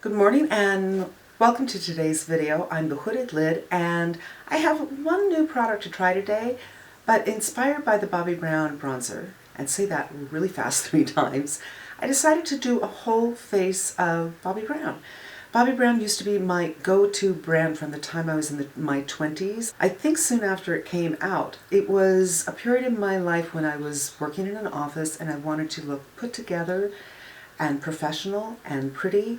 Good morning and welcome to today's video. I'm the Hooded Lid and I have one new product to try today, but inspired by the Bobbi Brown bronzer, and say that really fast 3 times, I decided to do a whole face of Bobbi Brown. Bobbi Brown used to be my go-to brand from the time I was in my 20s. I think soon after it came out. It was a period in my life when I was working in an office and I wanted to look put together and professional and pretty,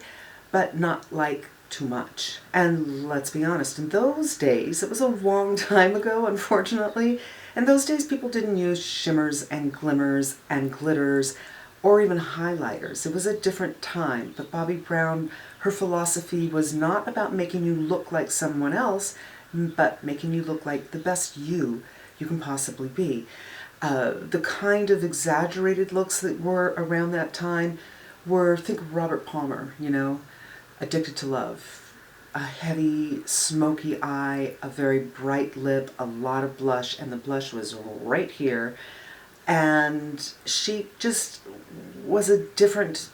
but not like too much. And let's be honest, in those days, it was a long time ago, unfortunately, in those days people didn't use shimmers and glimmers and glitters or even highlighters. It was a different time, but Bobbi Brown, her philosophy was not about making you look like someone else, but making you look like the best you can possibly be. The kind of exaggerated looks that were around that time were, think of Robert Palmer, you know, Addicted to Love. A heavy, smoky eye, a very bright lip, a lot of blush, and the blush was right here. And she just was a different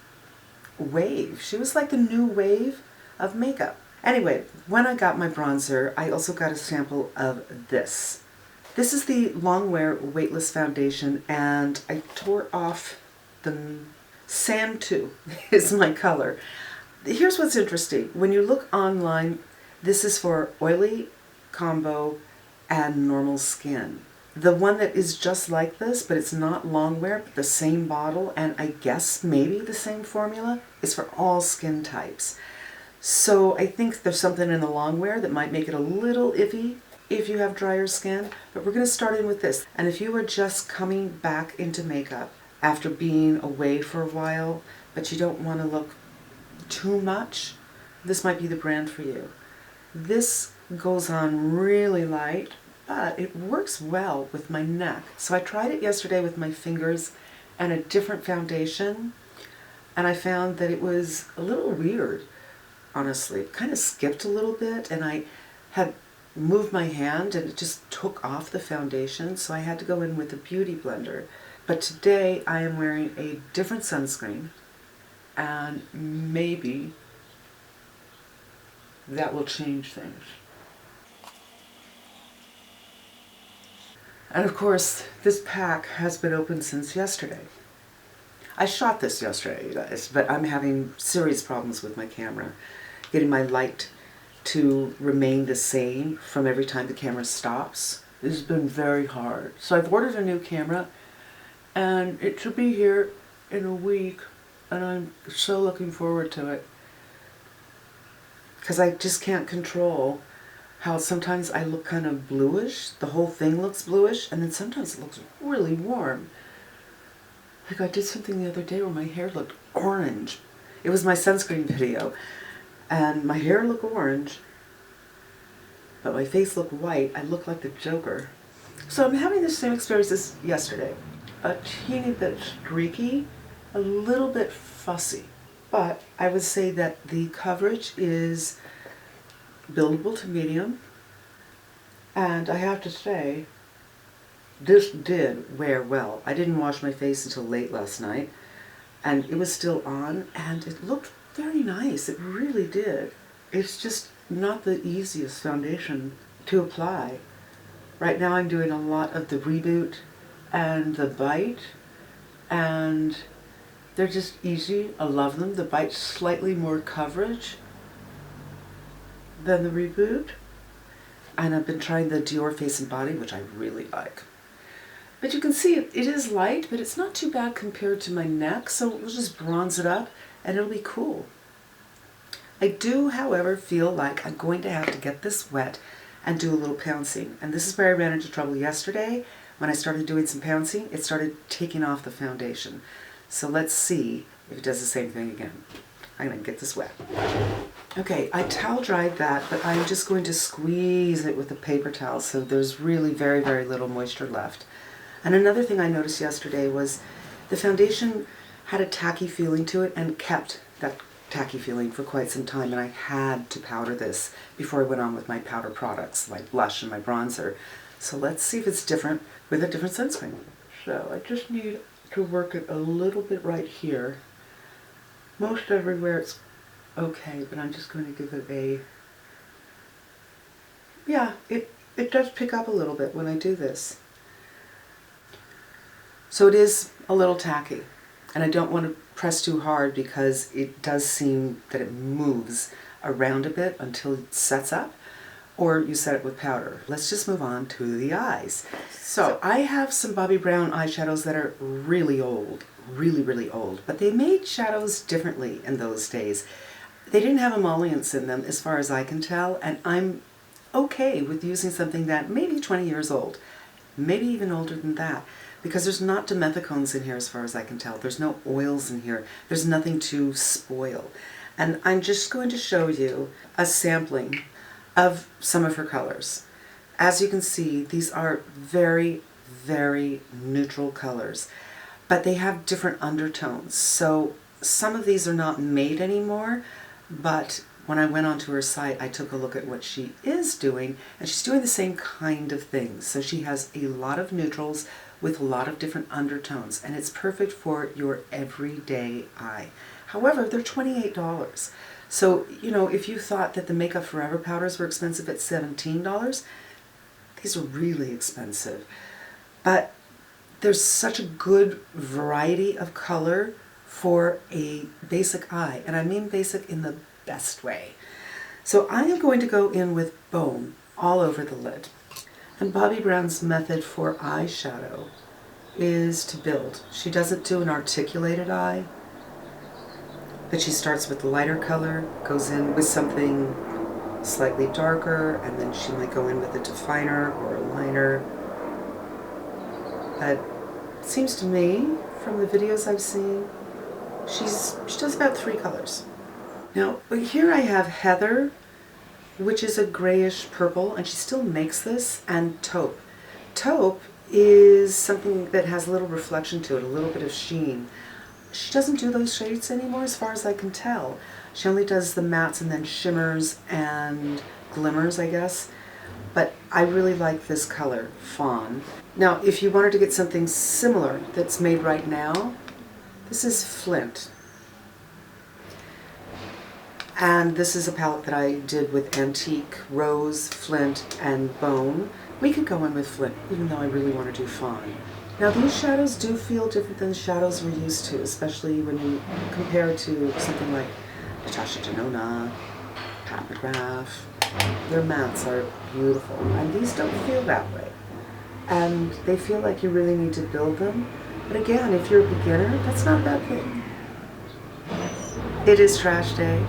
wave. She was like the new wave of makeup. Anyway, when I got my bronzer, I also got a sample of this. This is the Longwear Weightless Foundation, and I tore off the Sand 2 is my color. Here's what's interesting. When you look online, this is for oily, combo, and normal skin. The one that is just like this, but it's not Longwear, but the same bottle, and I guess maybe the same formula, is for all skin types. So I think there's something in the Longwear that might make it a little iffy if you have drier skin, but we're going to start in with this. And if you are just coming back into makeup after being away for a while, but you don't want to look too much, this might be the brand for you. This goes on really light, but it works well with my neck. So I tried it yesterday with my fingers and a different foundation, and I found that it was a little weird, honestly. It kind of skipped a little bit, and I had moved my hand and it just took off the foundation, so I had to go in with a beauty blender. But today I am wearing a different sunscreen, and maybe that will change things. And of course, this pack has been open since yesterday. I shot this yesterday, you guys, but I'm having serious problems with my camera, getting my light to remain the same from every time the camera stops. This has been very hard. So I've ordered a new camera, and it should be here in a week. And I'm so looking forward to it, because I just can't control how sometimes I look kind of bluish. The whole thing looks bluish, and then sometimes it looks really warm. Like I did something the other day where my hair looked orange. It was my sunscreen video, and my hair looked orange, but my face looked white. I looked like the Joker. So I'm having the same experience as yesterday. A teeny bit streaky, a little bit fussy, but I would say that the coverage is buildable to medium, and I have to say this did wear well. I didn't wash my face until late last night, and it was still on, and it looked very nice. It really did. It's just not the easiest foundation to apply. Right now I'm doing a lot of the Reboot and the Bite, and they're just easy. I love them. The Bite's slightly more coverage than the Reboot. And I've been trying the Dior Face and Body, which I really like. But you can see it is light, but it's not too bad compared to my neck, so we'll just bronze it up and it'll be cool. I do, however, feel like I'm going to have to get this wet and do a little pouncing. And this is where I ran into trouble yesterday. When I started doing some pouncing, it started taking off the foundation. So let's see if it does the same thing again. I'm going to get this wet. Okay, I towel dried that, but I'm just going to squeeze it with a paper towel so there's really very, very little moisture left. And another thing I noticed yesterday was the foundation had a tacky feeling to it and kept that tacky feeling for quite some time, and I had to powder this before I went on with my powder products like blush and my bronzer. So let's see if it's different with a different sunscreen. So I just need to work it a little bit right here. Most everywhere it's okay, but I'm just going to give it a, yeah, it does pick up a little bit when I do this. So it is a little tacky, and I don't want to press too hard because it does seem that it moves around a bit until it sets up, or you set it with powder. Let's just move on to the eyes. So I have some Bobbi Brown eyeshadows that are really old, really old, but they made shadows differently in those days. They didn't have emollients in them as far as I can tell, and I'm okay with using something that may be 20 years old, maybe even older than that, because there's not dimethicones in here as far as I can tell. There's no oils in here. There's nothing to spoil. And I'm just going to show you a sampling of some of her colors. As you can see, these are very neutral colors, but they have different undertones. So some of these are not made anymore, but when I went onto her site, I took a look at what she is doing, and she's doing the same kind of things. So she has a lot of neutrals with a lot of different undertones, and it's perfect for your everyday eye. However, they're $28. So, you know, if you thought that the Makeup Forever powders were expensive at $17, these are really expensive. But there's such a good variety of color for a basic eye, and I mean basic in the best way. So I am going to go in with Bone all over the lid. And Bobbi Brown's method for eyeshadow is to build. She doesn't do an articulated eye, but she starts with the lighter color, goes in with something slightly darker, and then she might go in with a definer or a liner. But it seems to me, from the videos I've seen, she does about 3 colors. Now, here I have Heather, which is a grayish purple, and she still makes this, and Taupe. Taupe is something that has a little reflection to it, a little bit of sheen. She doesn't do those shades anymore as far as I can tell. She only does the mattes and then shimmers and glimmers, I guess. But I really like this color, Fawn. Now, if you wanted to get something similar that's made right now, this is Flint. And this is a palette that I did with Antique, Rose, Flint, and Bone. We could go in with Flint, even though I really want to do Fawn. Now these shadows do feel different than the shadows we're used to, especially when you compare it to something like Natasha Denona, Pat McGrath. Their mattes are beautiful, and these don't feel that way. And they feel like you really need to build them. But again, if you're a beginner, that's not a bad thing. It is trash day.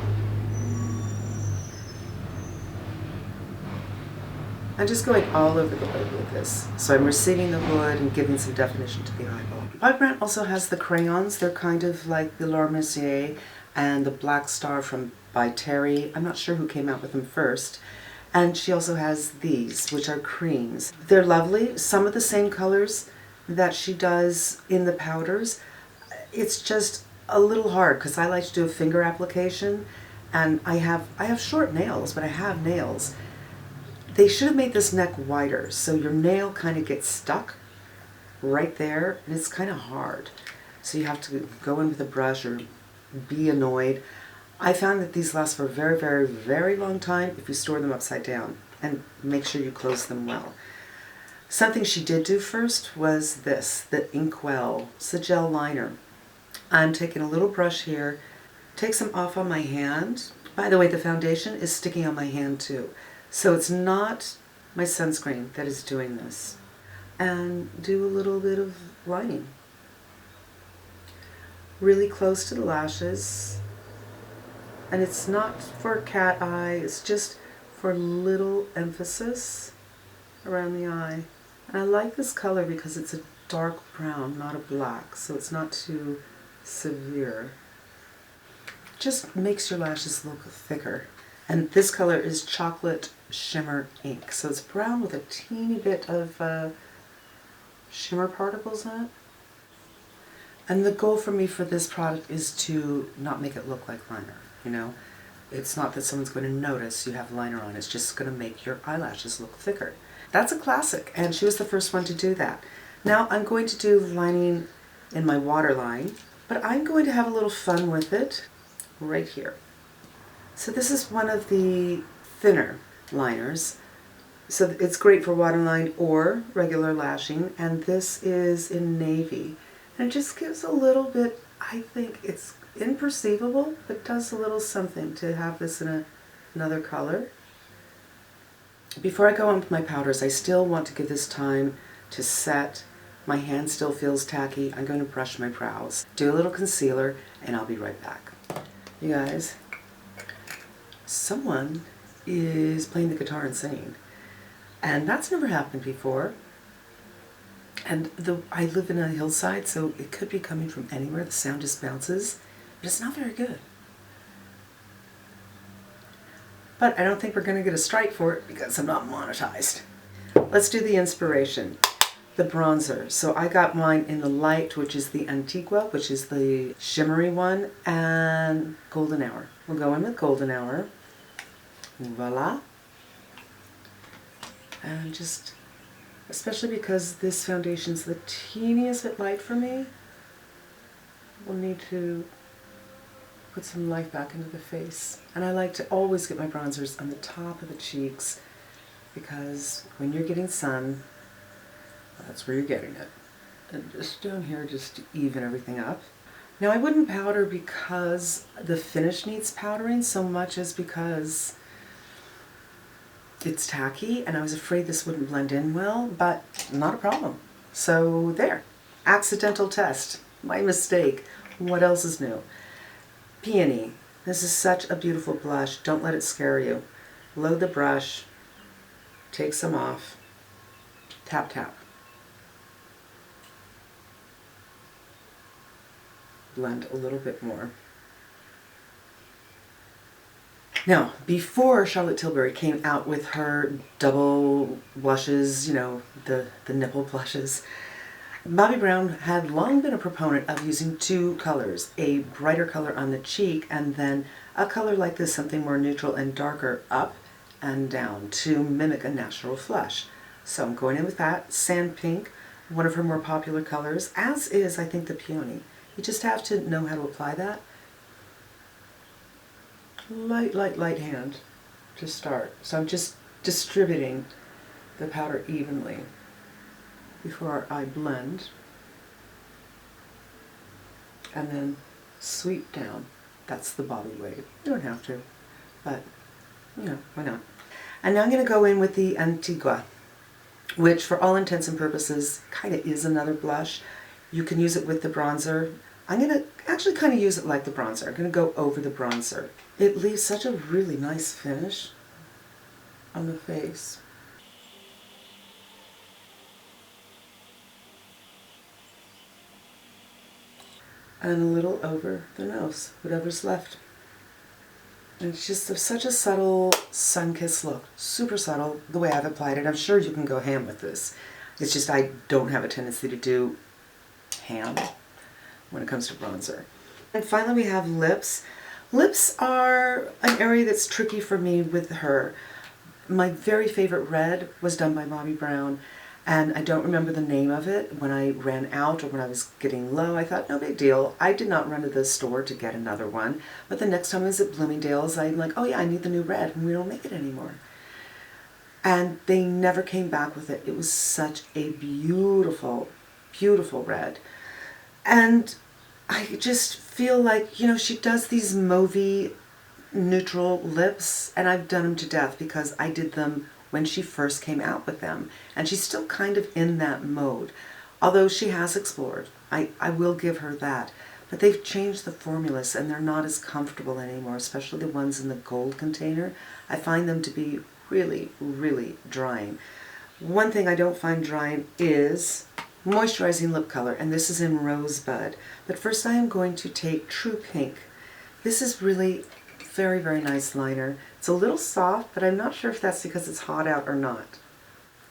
I'm just going all over the lid with this. So I'm receding the hood and giving some definition to the eyeball. Bobbi Brown also has the crayons. They're kind of like the Laura Mercier and the Black Star from by Terry. I'm not sure who came out with them first. And she also has these, which are creams. They're lovely. Some of the same colors that she does in the powders. It's just a little hard because I like to do a finger application, and I have short nails, but I have nails. They should have made this neck wider, so your nail kind of gets stuck right there, and it's kind of hard. So you have to go in with a brush or be annoyed. I found that these last for a very long time if you store them upside down, and make sure you close them well. Something she did do first was this, the Inkwell Sigil Liner. I'm taking a little brush here, take some off on my hand. By the way, the foundation is sticking on my hand too. So it's not my sunscreen that is doing this. And do a little bit of lining. Really close to the lashes. And it's not for cat eye, it's just for little emphasis around the eye. And I like this color because it's a dark brown, not a black, so it's not too severe. Just makes your lashes look thicker. And this color is Chocolate Shimmer Ink. So it's brown with a teeny bit of shimmer particles in it. And the goal for me for this product is to not make it look like liner, you know? It's not that someone's going to notice you have liner on, it's just going to make your eyelashes look thicker. That's a classic, and she was the first one to do that. Now I'm going to do lining in my waterline, but I'm going to have a little fun with it right here. So this is one of the thinner liners. So it's great for waterline or regular lashing, and this is in navy. And it just gives a little bit, I think it's imperceivable, but does a little something to have this in another color. Before I go on with my powders, I still want to give this time to set. My hand still feels tacky. I'm going to brush my brows, do a little concealer, and I'll be right back. You guys, someone is playing the guitar and singing. And that's never happened before. And I live in a hillside, so it could be coming from anywhere. The sound just bounces, but it's not very good. But I don't think we're going to get a strike for it because I'm not monetized. Let's do the inspiration. The bronzer. So I got mine in the light, which is the Antigua, which is the shimmery one, and Golden Hour. We'll go in with Golden Hour. Voila. And just, especially because this foundation's the teeniest bit light for me, we'll need to put some life back into the face. And I like to always get my bronzers on the top of the cheeks because when you're getting sun, that's where you're getting it. And just down here, just to even everything up. Now I wouldn't powder because the finish needs powdering so much as because it's tacky and I was afraid this wouldn't blend in well, but not a problem. So there, accidental test, my mistake. What else is new? Peony. This is such a beautiful blush. Don't let it scare you. Load the brush, take some off, tap tap. Blend a little bit more. Now, before Charlotte Tilbury came out with her double blushes, you know, the nipple blushes, Bobbi Brown had long been a proponent of using two colors, a brighter color on the cheek and then a color like this, something more neutral and darker up and down to mimic a natural flush. So I'm going in with that. Sand Pink, one of her more popular colors, as is, I think, the Peony. You just have to know how to apply that. Light, light, light hand to start. So I'm just distributing the powder evenly before I blend. And then sweep down. That's the Bobbi way. You don't have to, but, you know, why not? And now I'm going to go in with the Antigua, which for all intents and purposes kind of is another blush. You can use it with the bronzer. I'm going to actually kind of use it like the bronzer. I'm going to go over the bronzer. It leaves such a really nice finish on the face. And a little over the nose, whatever's left. And it's just such a subtle sun-kissed look. Super subtle, the way I've applied it. I'm sure you can go ham with this. It's just I don't have a tendency to do ham when it comes to bronzer. And finally we have lips. Lips are an area that's tricky for me with her. My very favorite red was done by Bobbi Brown, and I don't remember the name of it. When I ran out or when I was getting low, I thought, no big deal. I did not run to the store to get another one, but the next time I was at Bloomingdale's, I'm like, oh yeah, I need the new red, and we don't make it anymore. And they never came back with it. It was such a beautiful, beautiful red. And I just feel like, you know, she does these mauvey neutral lips, and I've done them to death because I did them when she first came out with them. And she's still kind of in that mode. Although she has explored. I will give her that. But they've changed the formulas and they're not as comfortable anymore, especially the ones in the gold container. I find them to be really, really drying. One thing I don't find drying is moisturizing lip color, and this is in Rosebud. But first I am going to take True Pink. This is really very, very nice liner. It's a little soft, but I'm not sure if that's because it's hot out or not.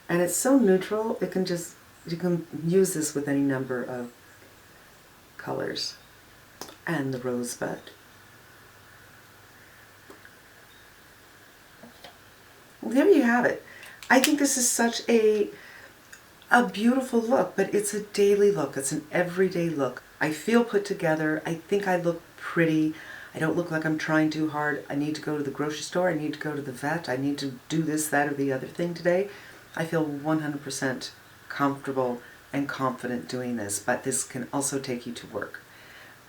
And it's so neutral, it can just, you can use this with any number of colors. And the Rosebud. Well, there you have it. I think this is such a beautiful look, but it's a daily look. It's an everyday look. I feel put together. I think I look pretty. I don't look like I'm trying too hard. I need to go to the grocery store. I need to go to the vet. I need to do this, that, or the other thing today. I feel 100% comfortable and confident doing this, but this can also take you to work.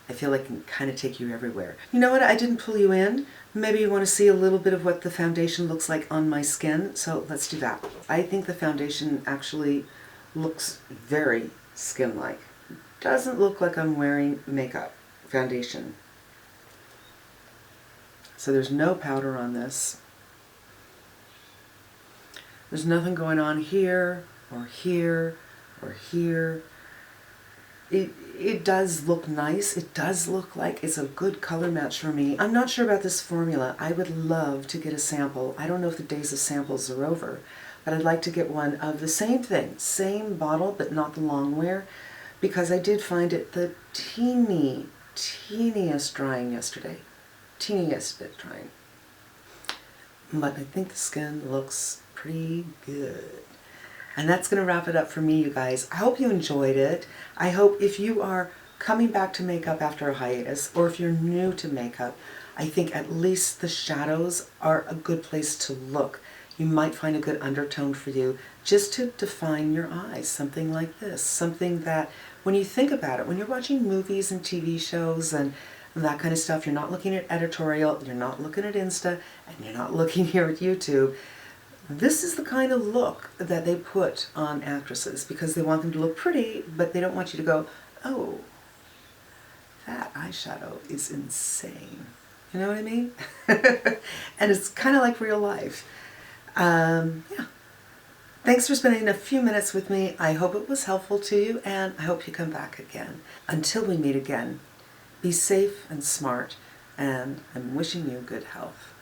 I feel like it can kind of take you everywhere. You know what? I didn't pull you in. Maybe you want to see a little bit of what the foundation looks like on my skin, so let's do that. I think the foundation actually looks very skin-like. Doesn't look like I'm wearing makeup foundation. So there's no powder on this. There's nothing going on here or here or here. It does look nice. It does look like it's a good color match for me. I'm not sure about this formula. I would love to get a sample. I don't know if the days of samples are over, but I'd like to get one of the same thing, same bottle, but not the Longwear, because I did find it the teeniest drying yesterday. Teeniest bit drying. But I think the skin looks pretty good. And that's going to wrap it up for me, you guys. I hope you enjoyed it. I hope if you are coming back to makeup after a hiatus, or if you're new to makeup, I think at least the shadows are a good place to look. You might find a good undertone for you just to define your eyes, something like this. Something that, when you think about it, when you're watching movies and TV shows and that kind of stuff, you're not looking at editorial, you're not looking at Insta, and you're not looking here at YouTube. This is the kind of look that they put on actresses because they want them to look pretty, but they don't want you to go, oh, that eyeshadow is insane. You know what I mean? And it's kind of like real life. Yeah. Thanks for spending a few minutes with me. I hope it was helpful to you, and I hope you come back again. Until we meet again, be safe and smart, and I'm wishing you good health.